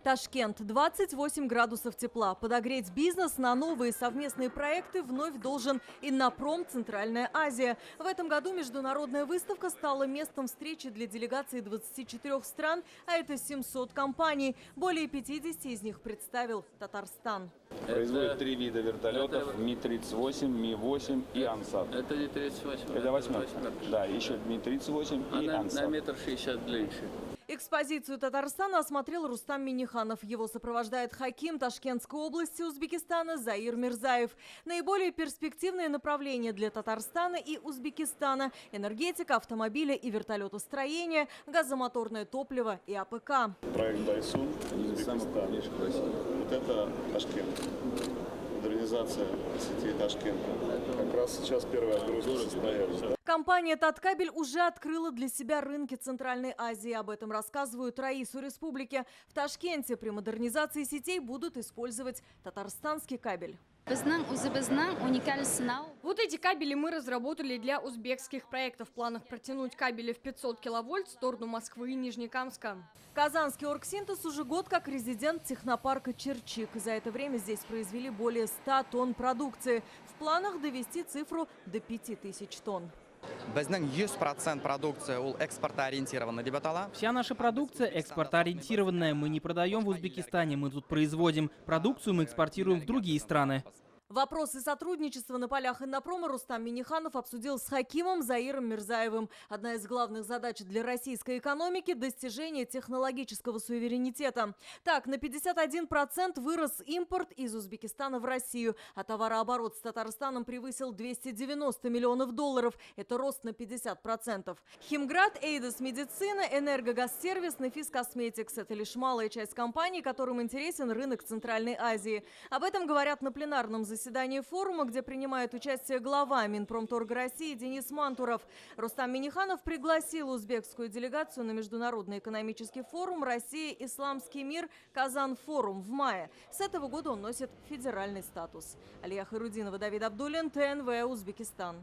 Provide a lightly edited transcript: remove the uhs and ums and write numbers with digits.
Ташкент. 28 градусов тепла. Подогреть бизнес на новые совместные проекты вновь должен Иннопром «Центральная Азия». В этом году международная выставка стала местом встречи для делегаций 24 стран, а это 700 компаний. Более 50 из них представил Татарстан. Производит 3 вида вертолетов: Ми-38, Ми-8 и Ансат. Это не 38. Это восьмерка. Да, еще Ми-38 и На Ансат. метр 60 длиннее. Экспозицию Татарстана осмотрел Рустам Минниханов. Его сопровождает хаким Ташкентской области Узбекистана Заир Мирзаев. Наиболее перспективные направления для Татарстана и Узбекистана – энергетика, автомобиля и вертолетостроение, газомоторное топливо и АПК. Проект Дайсун, Узбекистан. Вот это Ташкент. Модернизация сети Ташкента. Как раз сейчас первая отгрузка состоялась. Да? Компания «Таткабель» уже открыла для себя рынки Центральной Азии. Об этом рассказывают Раису Республики. В Ташкенте при модернизации сетей будут использовать татарстанский кабель. Вот эти кабели мы разработали для узбекских проектов. В планах протянуть кабели в 500 киловольт в сторону Москвы и Нижнекамска. Казанский Оргсинтез уже год как резидент технопарка «Черчик». За это время здесь произвели более 100 тонн продукции. В планах довести цифру до 5000 тонн. Біздің 100% продукция ол экспортоориентирована деп атала. Вся наша продукция экспортоориентированная. Мы не продаем в Узбекистане, мы тут производим. Продукцию мы экспортируем в другие страны. Вопросы сотрудничества на полях Иннопрома Рустам Минниханов обсудил с хакимом Заиром Мирзаевым. Одна из главных задач для российской экономики – достижение технологического суверенитета. Так, на 51% вырос импорт из Узбекистана в Россию, а товарооборот с Татарстаном превысил 290 миллионов долларов. Это рост на 50%. Химград, Эйдос Медицина, Энергогазсервис, Нефис Косметикс – это лишь малая часть компаний, которым интересен рынок Центральной Азии. Об этом говорят на пленарном заседании форума, где принимает участие глава Минпромторга России Денис Мантуров. Рустам Минниханов пригласил узбекскую делегацию на Международный экономический форум «Россия. Исламский мир. Казан-форум» в мае. С этого года он носит федеральный статус. Алия Хайрудинова, Давид Абдуллин, ТНВ, Узбекистан.